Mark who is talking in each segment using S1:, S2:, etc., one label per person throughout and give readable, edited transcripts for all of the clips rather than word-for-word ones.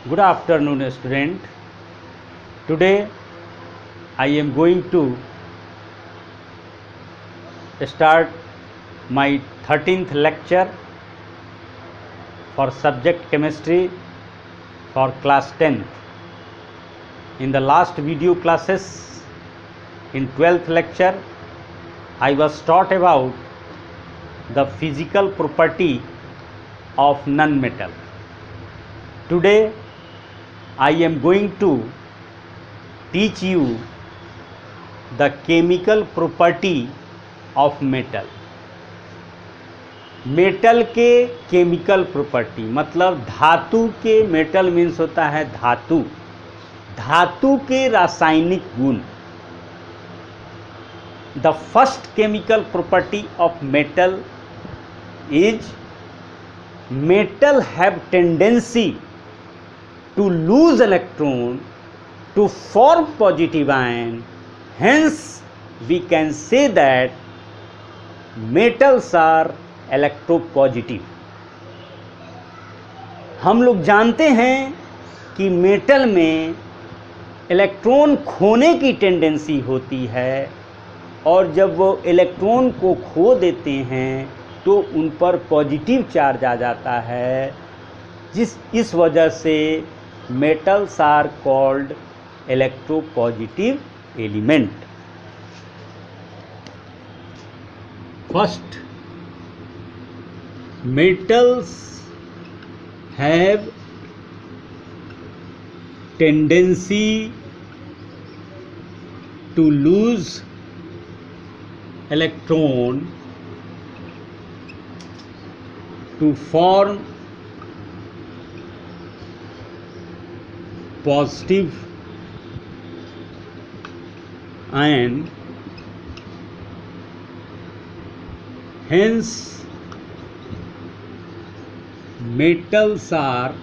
S1: Good afternoon, student. Today I am going to start my 13th lecture for subject chemistry for class 10th. In the last video classes, in 12th lecture, I was taught about the physical property of non-metal. Today I am going to teach you the chemical property of metal. Metal के chemical property मतलब धातु के, metal means होता है धातु, धातु के रासायनिक गुण. The first chemical property of metal is metal have tendency to lose electron to form positive ion. Hence we can say that metals are electropositive. हम लोग जानते हैं कि मेटल में इलेक्ट्रॉन खोने की टेंडेंसी होती है और जब वो इलेक्ट्रॉन को खो देते हैं तो उन पर पॉजिटिव चार्ज आ जाता है. इस वजह से metals are called electropositive element. First, metals have tendency to lose electron to form positive ion. Hence metals are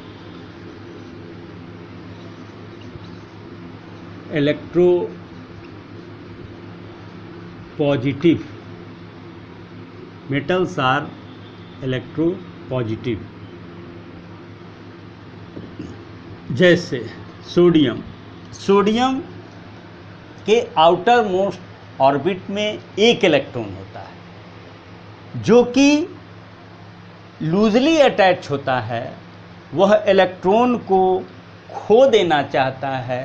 S1: electropositive. Metals are electropositive. जैसे सोडियम, सोडियम के आउटर मोस्ट ऑर्बिट में एक इलेक्ट्रॉन होता है जो कि लूजली अटैच होता है. वह इलेक्ट्रॉन को खो देना चाहता है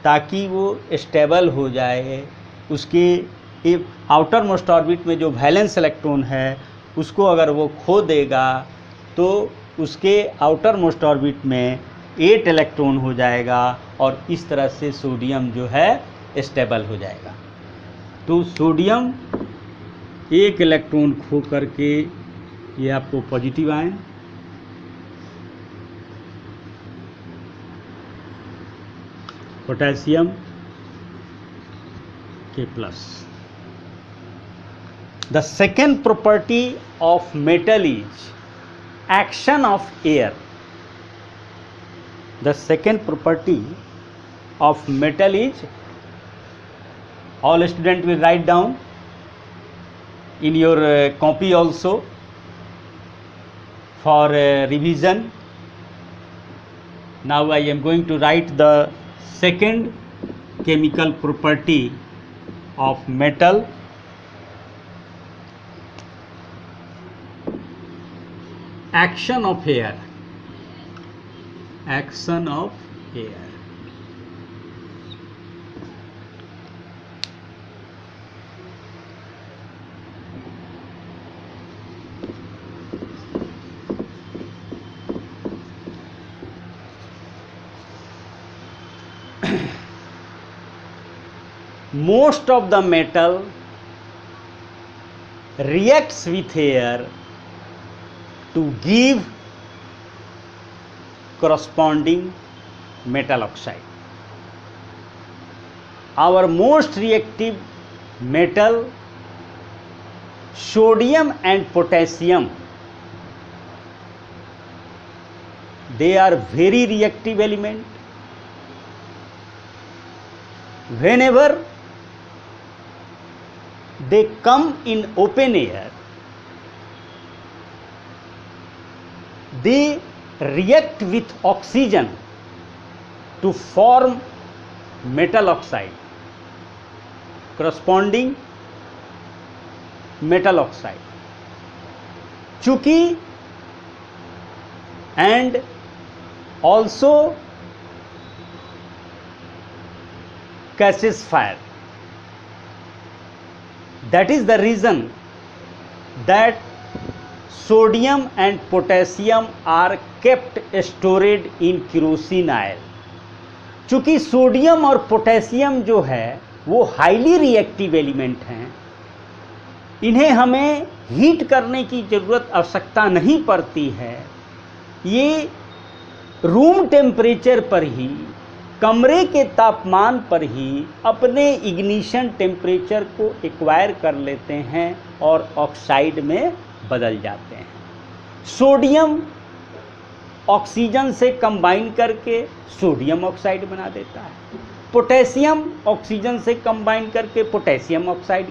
S1: ताकि वो स्टेबल हो जाए. उसके आउटर मोस्ट ऑर्बिट में जो वैलेंस इलेक्ट्रॉन है उसको अगर वो खो देगा तो उसके आउटर मोस्ट ऑर्बिट में 8 इलेक्ट्रॉन हो जाएगा और इस तरह से सोडियम जो है स्टेबल हो जाएगा. तो सोडियम एक इलेक्ट्रॉन खो करके ये आपको पॉजिटिव आयन, पोटेशियम के plus. The second property of metal is action of air. The second property of metal is, all students will write down in your copy also for revision. Now I am going to write the second chemical property of metal. Action of air. Action of air. Most of the metal reacts with air to give corresponding metal oxide. Our most reactive metal, sodium and potassium, they are very reactive element. Whenever they come in open air, they react with oxygen to form metal oxide, corresponding metal oxide. चूंकि and also catches fire. That is the reason that sodium and potassium are kept stored in kerosene oil. चूंकि sodium और potassium जो है वो highly reactive element हैं, इन्हें हमें heat करने की ज़रूरत आवश्यकता नहीं पड़ती है। ये रूम टेम्परेचर पर ही, कमरे के तापमान पर ही अपने इग्निशन टेम्परेचर को एक्वायर कर लेते हैं और ऑक्साइड में बदल जाते हैं। सोडियम ऑक्सीजन से कंबाइन करके सोडियम ऑक्साइड बना देता है, पोटेशियम ऑक्सीजन से कंबाइन करके पोटेशियम ऑक्साइड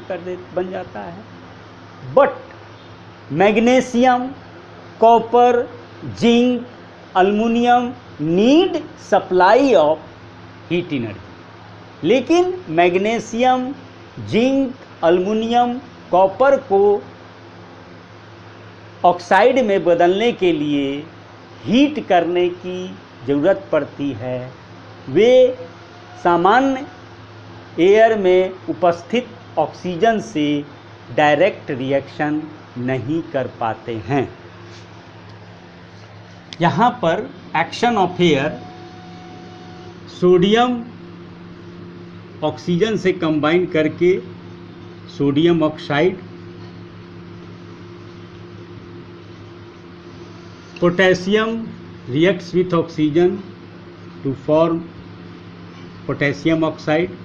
S1: बन जाता है। But magnesium, copper, zinc, aluminium need supply of heat energy. लेकिन मैग्नीशियम, जिंक, अल्युमिनियम, कॉपर को ऑक्साइड में बदलने के लिए हीट करने की ज़रूरत पड़ती है। वे सामान्य एयर में उपस्थित ऑक्सीजन से डायरेक्ट रिएक्शन नहीं कर पाते हैं। यहाँ पर action of air, sodium oxygen से कंबाइन करके sodium oxide, potassium reacts with oxygen to form potassium oxide.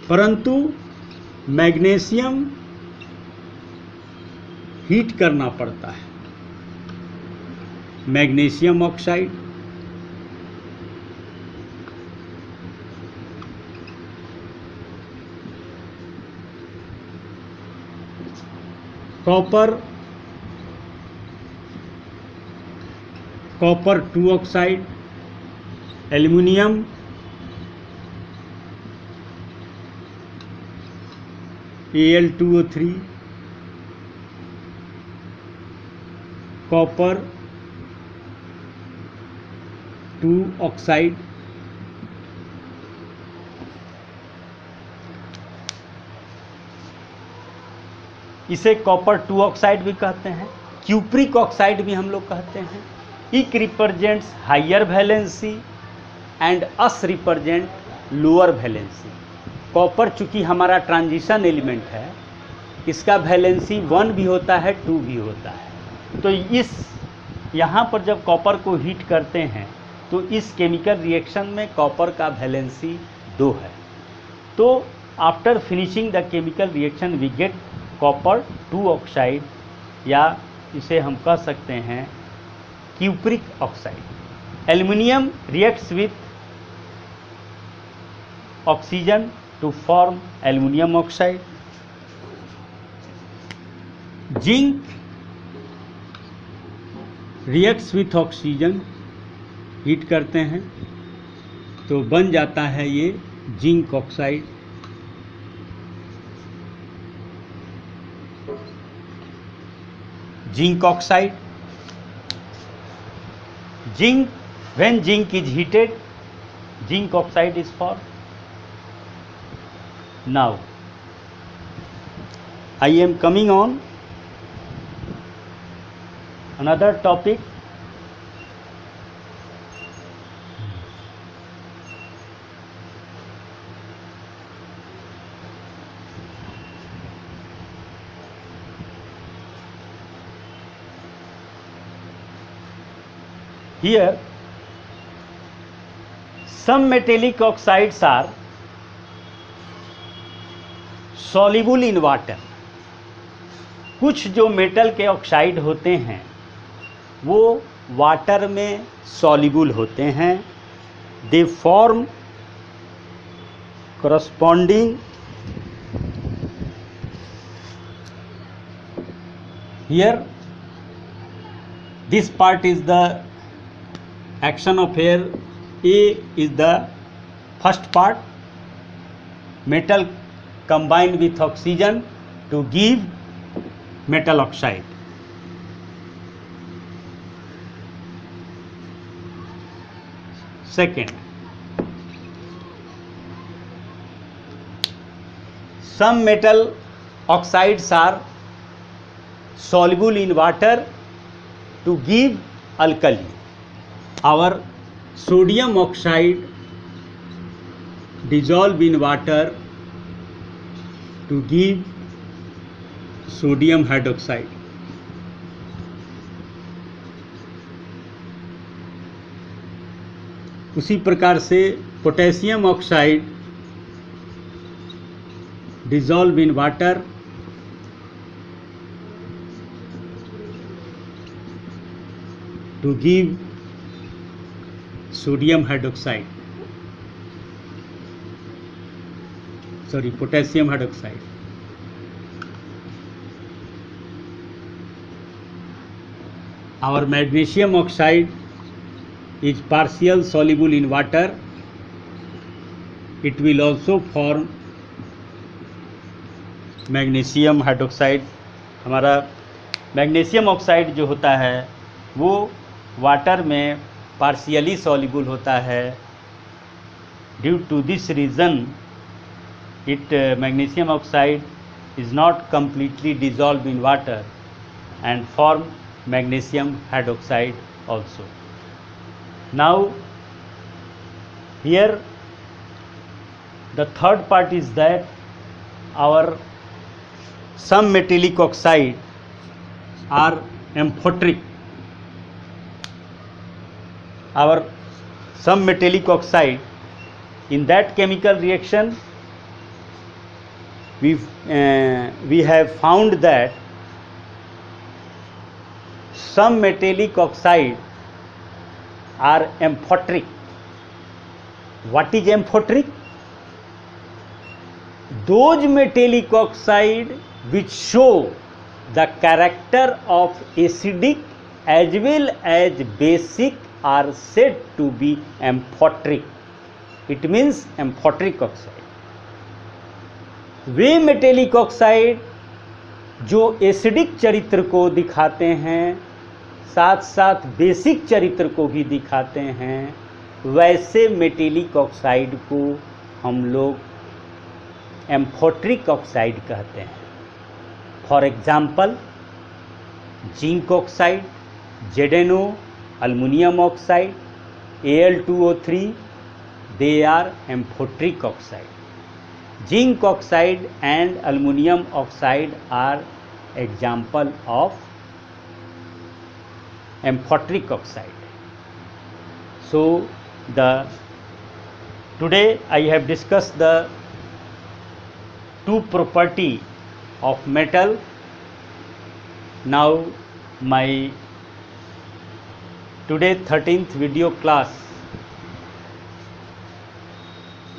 S1: परंतु मैग्नीशियम हीट करना पड़ता है। Magnesium oxide, copper 2 oxide, aluminium Al2O3, copper 2 oxide, इसे कॉपर 2 ऑक्साइड भी कहते हैं, क्यूप्रिक ऑक्साइड भी हम लोग कहते हैं। Ic represents higher valency and ous represent lower valency. Copper चूँकि हमारा ट्रांजिशन एलिमेंट है, इसका वैलेंसी 1 भी होता है, 2 भी होता है। तो यहाँ पर जब कॉपर को हीट करते हैं तो इस केमिकल रिएक्शन में कॉपर का वैलेंसी 2 है। तो after finishing the chemical reaction we get copper 2 oxide, या इसे हम कह सकते हैं cupric oxide. Aluminium reacts with oxygen to form aluminium oxide. Zinc reacts with oxygen, heat करते हैं तो बन जाता है ये zinc oxide. Zinc oxide. When zinc is heated, zinc oxide is formed. Now, I am coming on another topic. Here, some metallic oxides are soluble in water. कुछ जो metal के ऑक्साइड होते हैं वो वाटर में सॉल्युबल होते हैं। They form corresponding here this part is the action of here. A is the first part, metal combined with oxygen to give metal oxide. Second, some metal oxides are soluble in water to give alkali. Our sodium oxide dissolve in water to give sodium hydroxide. उसी प्रकार से potassium oxide dissolve in water to give sodium hydroxide, sorry, potassium hydroxide. Our magnesium oxide is partial soluble in water. It will also form magnesium hydroxide. हमारा magnesium oxide जो होता है वो water में partially soluble होता है. Due to this reason it magnesium oxide is not completely dissolved in water and form magnesium hydroxide also. Now here the third part is that our some metallic oxide are amphoteric. Our some metallic oxide, in that chemical reaction we have found that some metallic oxide are amphoteric. What is amphoteric? Those metallic oxide which show the character of acidic as well as basic are said to be amphoteric. It means amphoteric oxide. Way metallic oxide जो acidic चरित्र को दिखाते हैं, साथ साथ basic चरित्र को भी दिखाते हैं, वैसे मेटेलिक ऑक्साइड को हम लोग एम्फोटेरिक ऑक्साइड कहते हैं. For example zinc oxide, ZnO, aluminium oxide, Al2O3, they are amphoteric oxide. Zinc oxide and aluminum oxide are example of amphoteric oxide. So today I have discussed the two property of metal. Now my today 13th video class,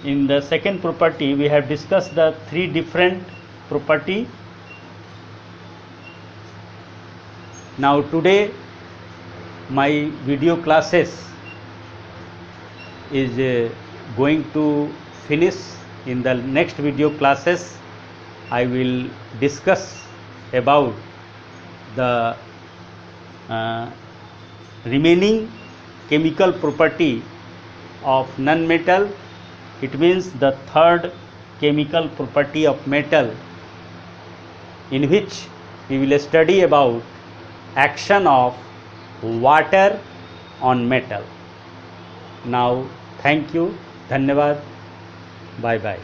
S1: in the second property we have discussed the three different property. Now today my video classes is going to finish. In the next video classes I will discuss about the remaining chemical property of non-metal. It means the third chemical property of metal, in which we will study about action of water on metal. Now thank you, धन्यवाद, bye bye.